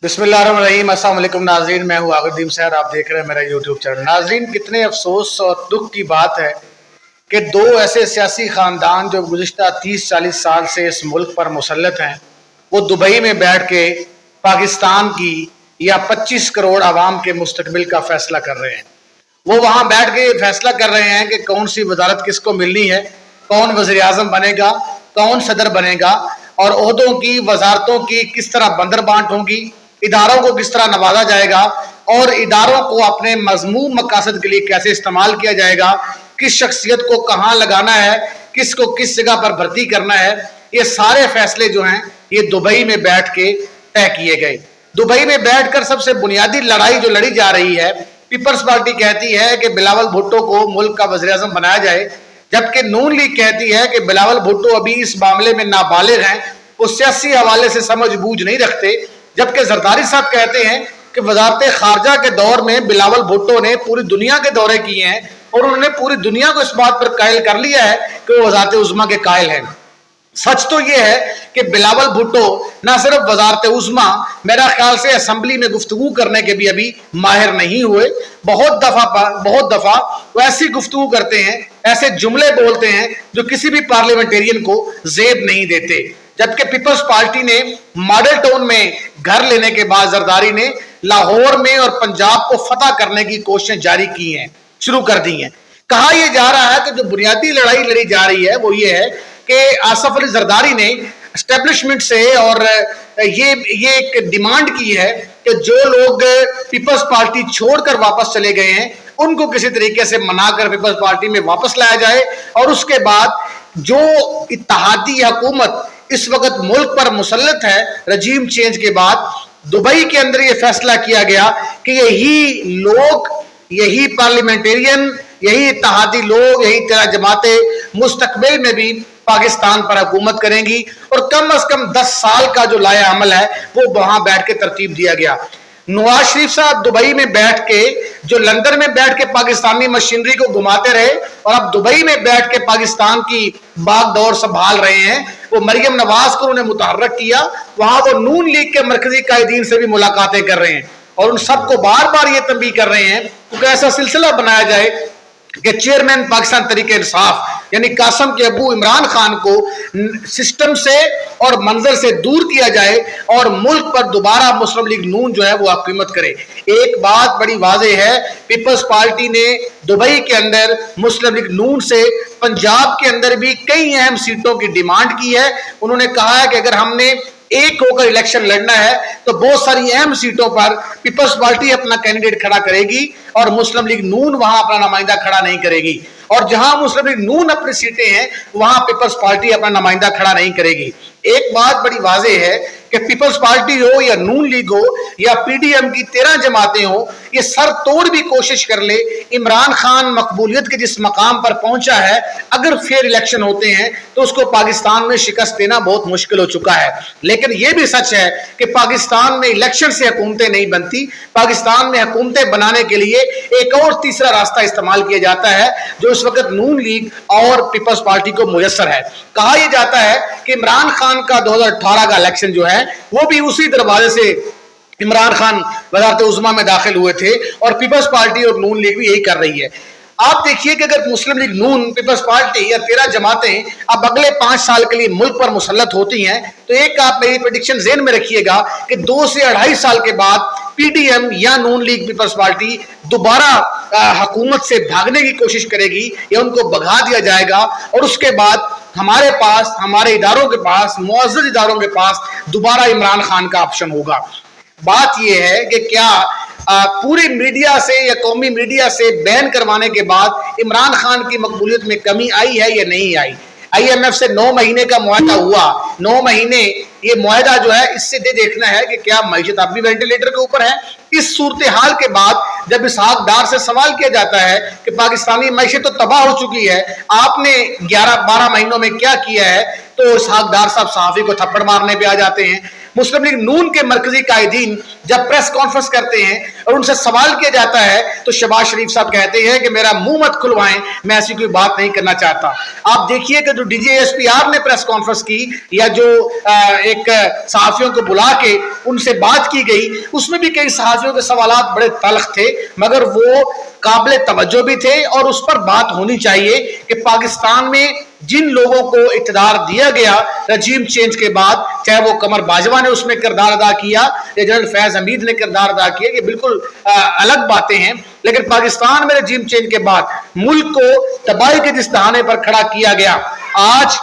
बिस्मिल्लाहिर्रहमानिर्रहीम। अस्सलाम वालेकुम नाज़रीन, मैं हूँ आगरदीन सैर, आप देख रहे हैं मेरा यूट्यूब चैनल। नाज़रीन, कितने अफसोस और दुख की बात है कि दो ऐसे सियासी ख़ानदान जो गुज़िश्ता 30-40 साल से इस मुल्क पर मुसल्लत हैं, वो दुबई में बैठ के पाकिस्तान की या 25 करोड़ आवाम के मुस्तकबिल का फ़ैसला कर रहे हैं। वो वहाँ बैठ के फैसला कर रहे हैं कि कौन सी वजारत किसको मिलनी है, कौन वज़ीर आज़म बनेगा, कौन सदर बनेगा, और ओहदों की वजारतों की किस तरह बंदर बांट होगी, इदारों को किस तरह नवाजा जाएगा और इदारों को अपने मज़मूम मकासद के लिए कैसे इस्तेमाल किया जाएगा, किस शख्सियत को कहाँ लगाना है, किसको किस जगह पर भर्ती करना है, ये सारे फैसले जो हैं ये दुबई में बैठ के तय किए गए। दुबई में बैठकर सबसे बुनियादी लड़ाई जो लड़ी जा रही है, पीपल्स पार्टी कहती है कि बिलावल भुट्टो को मुल्क का वज़ीर आज़म बनाया जाए, जबकि नून लीग कहती है कि बिलावल भुट्टो अभी इस मामले में नाबालिग हैं, वो सियासी हवाले से समझ बूझ नहीं रखते। जबकि जरदारी साहब कहते हैं कि वजारत खारजा के दौर में बिलावल भुट्टो ने पूरी दुनिया के दौरे किए हैं और उन्होंने पूरी दुनिया को इस बात पर कायल कर लिया है कि वो वजारत उज़्मा के कायल हैं। सच तो यह है कि बिलावल भुट्टो न सिर्फ वजारत उज़्मा, मेरा ख्याल से असम्बली में गुफ्तगू करने के भी अभी माहिर नहीं हुए। बहुत दफा वो ऐसी गुफ्तगू करते हैं, ऐसे जुमले बोलते हैं जो किसी भी पार्लियामेंटेरियन को जेब नहीं देते। जबकि पीपल्स पार्टी ने मॉडल टाउन में घर लेने के बाद जरदारी ने लाहौर में और पंजाब को फतह करने की कोशिशें जारी की हैं, शुरू कर दी हैं। कहा यह जा रहा है कि जो बुनियादी लड़ाई लड़ी जा रही है वो ये है कि आसफ अली जरदारी ने एस्टेब्लिशमेंट से और ये एक डिमांड की है कि जो लोग पीपल्स पार्टी छोड़कर वापस चले गए हैं उनको किसी तरीके से मनाकर पीपल्स पार्टी में वापस लाया जाए, और उसके बाद जो इत्तेहादी हुकूमत इस वक्त मुल्क पर मुसल्लत है रजीम चेंज के बाद, दुबई के अंदर यह फैसला किया गया कि यही लोग, यही पार्लियामेंटेरियन, यही इत्तेहादी लोग, यही 13 जमातें मुस्तकबिल में भी पाकिस्तान पर हुकूमत करेंगी, और कम अज कम 10 साल का जो लाया अमल है वो वहां बैठ के तरतीब दिया गया। नवाज शरीफ साहब दुबई में बैठ के, जो लंदन में बैठ के पाकिस्तानी मशीनरी को घुमाते रहे और अब दुबई में बैठ के पाकिस्तान की बागडोर संभाल रहे हैं, वो मरियम नवाज को उन्होंने मुतहर्रक किया। वहां वो नून लीग के मरकजी कायदीन से भी मुलाकातें कर रहे हैं और उन सबको बार बार ये तंबीह कर रहे हैं कि ऐसा सिलसिला बनाया जाए कि चेयरमैन पाकिस्तान तहरीक इंसाफ यानी कासम के अबू इमरान खान को सिस्टम से और मंजर से दूर किया जाए और मुल्क पर दोबारा मुस्लिम लीग नून जो है वो हुकूमत करे। एक बात बड़ी वाज़ेह है, पीपल्स पार्टी ने दुबई के अंदर मुस्लिम लीग नून से पंजाब के अंदर भी कई अहम सीटों की डिमांड की है। उन्होंने कहा है कि अगर हमने एक होकर इलेक्शन लड़ना है तो बहुत सारी अहम सीटों पर पीपल्स पार्टी अपना कैंडिडेट खड़ा करेगी और मुस्लिम लीग नून वहां अपना नुमाइंदा खड़ा नहीं करेगी, और जहां मुस्लिम लीग नून अपनी सीटें हैं वहां पीपल्स पार्टी अपना नुमाइंदा खड़ा नहीं करेगी। एक बात बड़ी वाज़ेह है कि पीपल्स पार्टी हो या नून लीग हो या पीडीएम की 13 जमातें हो, ये सर तोड़ भी कोशिश कर ले, इमरान खान मकबूलियत के जिस मकाम पर पहुंचा है, अगर फेयर इलेक्शन होते हैं तो उसको पाकिस्तान में शिकस्त देना बहुत मुश्किल हो चुका है। लेकिन यह भी सच है कि पाकिस्तान में इलेक्शन से हुकूमतें नहीं बनती, पाकिस्तान में हुकूमतें बनाने के लिए एक और तीसरा रास्ता इस्तेमाल किया जाता है जो इस वक्त नून लीग और पीपल्स पार्टी को मुयस्सर है। कहा यह जाता है कि इमरान खान का 2018 का इलेक्शन जो है वो भी उसी दरवाजे से इमरान खान वज़ारत उज़्मा में दाखिल हुए थे और पीपल्स पार्टी और नून लीग भी यही कर रही है। आप देखिए कि अगर मुस्लिम लीग नून, पीपल्स पार्टी या 13 जमातें अब अगले 5 साल के लिए मुल्क पर मुसल्लत होती हैं तो एक आप मेरी प्रेडिक्शन ज़हन में रखिएगा कि 2 से 2.5 साल के बाद पीडीएम या नून लीग पीपल्स पार्टी दोबारा हुकूमत से भागने की कोशिश करेगी या उनको भगा दिया जाएगा, और उसके बाद हमारे पास, हमारे इदारों के पास, मुअज़्ज़ज़ इदारों के पास दोबारा इमरान खान का ऑप्शन होगा। बात यह है कि क्या पूरे मीडिया से या कौमी मीडिया से बैन करवाने के बाद इमरान खान की मकबूलियत में कमी आई है या नहीं आई। IMF से 9 महीने का मुआहदा हुआ, 9 महीने ये मुआहदा जो है इससे देखना है कि क्या मईशत अब भी वेंटिलेटर के ऊपर है। इस सूरत हाल के बाद जब इसहाक डार से सवाल किया जाता है कि पाकिस्तानी मईशत तो तबाह हो चुकी है, आपने 11-12 महीनों में क्या किया है, तो इसहाक डार साहब सहाफ़ी को थप्पड़ मारने पे आ जाते हैं। मुस्लिम लीग नून के मरकजी कायदीन जब प्रेस कॉन्फ्रेंस करते हैं और उनसे सवाल किया जाता है तो शहबाज शरीफ साहब कहते हैं कि मेरा मुंह मत खुलवाएं, मैं ऐसी कोई बात नहीं करना चाहता। आप देखिए कि जो DGSPR ने प्रेस कॉन्फ्रेंस की या जो एक सहाफियों को बुला के उनसे बात की गई, उसमें भी कई सहाफियों के सवालात बड़े तल्ख थे, मगर वो काबिल तवज्जो भी थे और उस पर बात होनी चाहिए कि पाकिस्तान में जिन लोगों को इक़्तिदार दिया गया रजीम चेंज के बाद, चाहे वो कमर बाजवा ने उसमें किरदार अदा किया या जनरल फैज हमीद ने किरदार अदा किया, ये बिल्कुल अलग बातें हैं, लेकिन पाकिस्तान में रजीम चेंज के बाद मुल्क को तबाही के जिस दहाने पर खड़ा किया गया, आज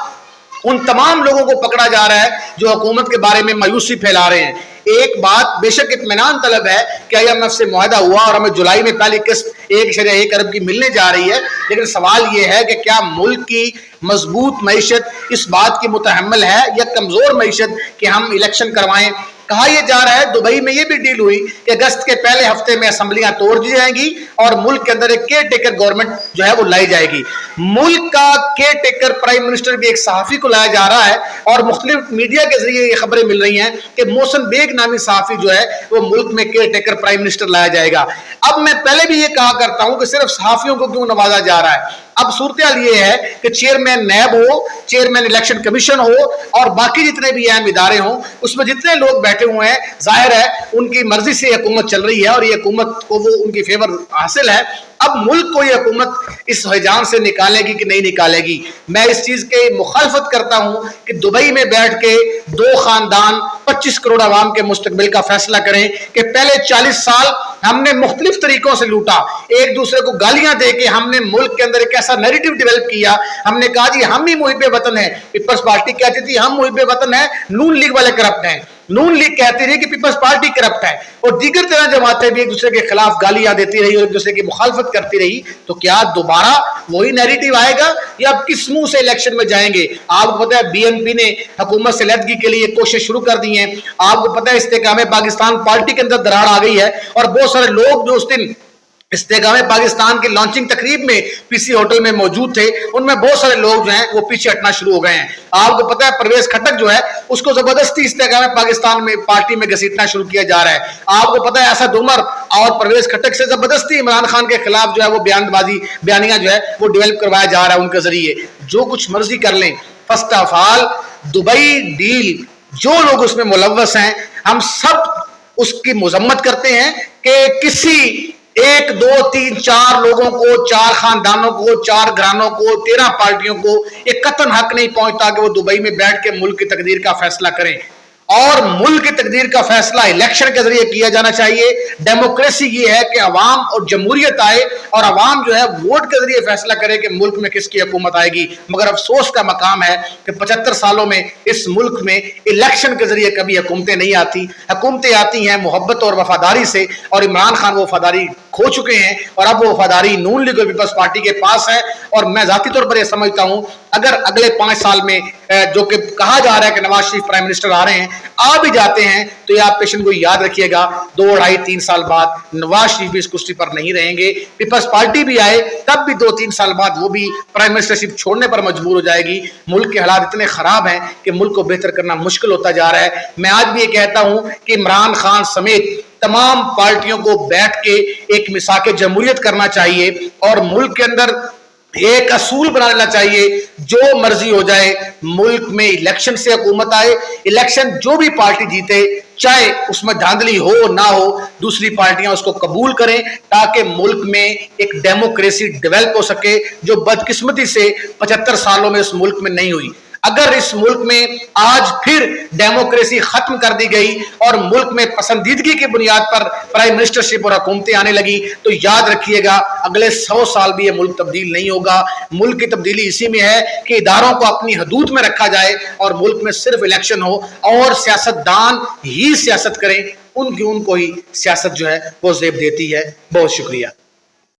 उन तमाम लोगों को पकड़ा जा रहा है जो हुकूमत के बारे में मायूसी फैला रहे हैं। एक बात बेशक इत्मीनान तलब है कि IMF से मुआहदा हुआ और हमें जुलाई में पहली किस्त 1.1 अरब की मिलने जा रही है, लेकिन सवाल यह है कि क्या मुल्क की मजबूत मईशत इस बात की मुतहम्मिल है या कमजोर मईशत कि हम इलेक्शन करवाएं। कहा यह जा रहा है, दुबई में यह भी डील हुई कि अगस्त के पहले हफ्ते में असम्बलियां तोड़ दी जाएंगी और मुल्क के अंदर एक केयर टेकर गवर्नमेंट जो है वो लाई जाएगी। मुल्क का केयर टेकर प्राइम मिनिस्टर भी एक सहाफी को लाया जा रहा है और मुख्तलिफ मीडिया के जरिए ये खबरें मिल रही हैं कि मोहसिन बेग नामी सहाफी जो है वो मुल्क में केयर टेकर प्राइम मिनिस्टर लाया जाएगा। अब मैं पहले भी ये कहा करता हूं कि सिर्फ सहाफियों को क्यों नवाजा जा रहा है। अब सूरत ये है कि चेयरमैन नैब हो, चेयरमैन इलेक्शन कमीशन हो और बाकी जितने भी अहम इदारे हों, उसमें जितने लोग बैठे हुए हैं, जाहिर है उनकी मर्जी से हुकूमत चल रही है और ये हुकूमत को वो उनकी फेवर हासिल है। अब मुल्क को ये हुकूमत इस हिजाम से निकालेगी कि नहीं निकालेगी। मैं इस चीज के मुखालफत करता हूं कि दुबई में बैठ के दो खानदान 25 करोड़ आवाम के मुस्तकबिल का फैसला करें कि पहले 40 साल हमने मुख्तलिफ तरीकों से लूटा, एक दूसरे को गालियां दे के हमने मुल्क के अंदर एक ऐसा नैरेटिव डेवलप किया, हमने कहा जी हम ही मुहिब्बे वतन है। पीपल्स पार्टी कहती थी हम मुहिब्बे वतन है, नून लीग वाले करप्ट हैं। नून लीग कहती रही कि पीपल्स पार्टी करप्ट है और दीगर तरह जमातें भी एक दूसरे के खिलाफ गालियां देती रही और एक दूसरे की मुखालफत करती रही। तो क्या दोबारा वही नैरेटिव आएगा या अब किस मुंह से इलेक्शन में जाएंगे? आपको पता है BNP ने हुकूमत से लदगी के लिए कोशिश शुरू कर दी है। आपको पता है इस्तेकाम पाकिस्तान पार्टी के अंदर दरार आ गई है और बहुत सारे लोग जो उस दिन इस्तेकाम पाकिस्तान की लॉन्चिंग तकरीब में PC होटल में मौजूद थे, उनमें बहुत सारे लोग जो हैं वो पीछे हटना शुरू हो गए हैं। आपको पता है परवेज खटक जो है उसको जबरदस्ती इस्तेकाम पाकिस्तान में पार्टी में घसीटना शुरू किया जा रहा है। आपको पता है असद उमर और परवेज खटक से जबरदस्ती इमरान खान के खिलाफ जो है वो बयानियां जो है वो डेवलप करवाया जा रहा है उनके जरिए। जो कुछ मर्जी कर लें, first of all Dubai deal जो लोग उसमें मुलव्वस हैं, हम सब उसकी मजम्मत करते हैं कि किसी 1, 2, 3, 4 लोगों को, 4 खानदानों को, 4 घरानों को, 13 पार्टियों को एक कतन हक नहीं पहुंचता कि वो दुबई में बैठ के मुल्क की तकदीर का फैसला करें। और मुल्क की तकदीर का फैसला इलेक्शन के जरिए किया जाना चाहिए। डेमोक्रेसी ये है कि अवाम और जमहूरियत आए और अवाम जो है वोट के जरिए फैसला करे कि मुल्क में किसकी हुकूमत आएगी। मगर अफसोस का मकाम है कि 75 सालों में इस मुल्क में इलेक्शन के जरिए कभी हुकूमतें नहीं आती। हुकूमतें आती हैं मोहब्बत और वफादारी से, और इमरान खान वो वफादारी खो चुके हैं और अब वो वफादारी नून लीग और पीपल्स पार्टी के पास है। और मैं जाती तौर पर यह समझता हूं अगर अगले 5 साल में जो कि कहा जा रहा है कि नवाज शरीफ प्राइम मिनिस्टर आ रहे हैं, आ भी जाते हैं, तो ये आप पेशन को याद रखिएगा 2, 2.5, 3 साल बाद नवाज शरीफ भी इस कुर्सी पर नहीं रहेंगे। पीपल्स पार्टी भी आए तब भी 2-3 साल बाद वो भी प्राइम मिनिस्टरशिप छोड़ने पर मजबूर हो जाएगी। मुल्क के हालात इतने खराब हैं कि मुल्क को बेहतर करना मुश्किल होता जा रहा है। मैं आज भी ये कहता हूं कि इमरान खान समेत तमाम पार्टियों को बैठ के एक मिसाक जमहूरियत करना चाहिए और मुल्क के अंदर एक असूल बना लेना चाहिए, जो मर्जी हो जाए मुल्क में इलेक्शन से हुकूमत आए, इलेक्शन जो भी पार्टी जीते, चाहे उसमें धांधली हो ना हो, दूसरी पार्टियां उसको कबूल करें ताकि मुल्क में एक डेमोक्रेसी डेवलप हो सके, जो बदकिस्मती से 75 सालों में इस मुल्क में नहीं हुई। अगर इस मुल्क में आज फिर डेमोक्रेसी खत्म कर दी गई और मुल्क में पसंदीदगी की बुनियाद पर प्राइम मिनिस्टरशिप और हुकूमतें आने लगी, तो याद रखिएगा अगले 100 साल भी ये मुल्क तब्दील नहीं होगा। मुल्क की तब्दीली इसी में है कि इदारों को अपनी हदूद में रखा जाए और मुल्क में सिर्फ इलेक्शन हो और सियासतदान ही सियासत करें, उनको ही सियासत जो है वो जेब देती है। बहुत शुक्रिया।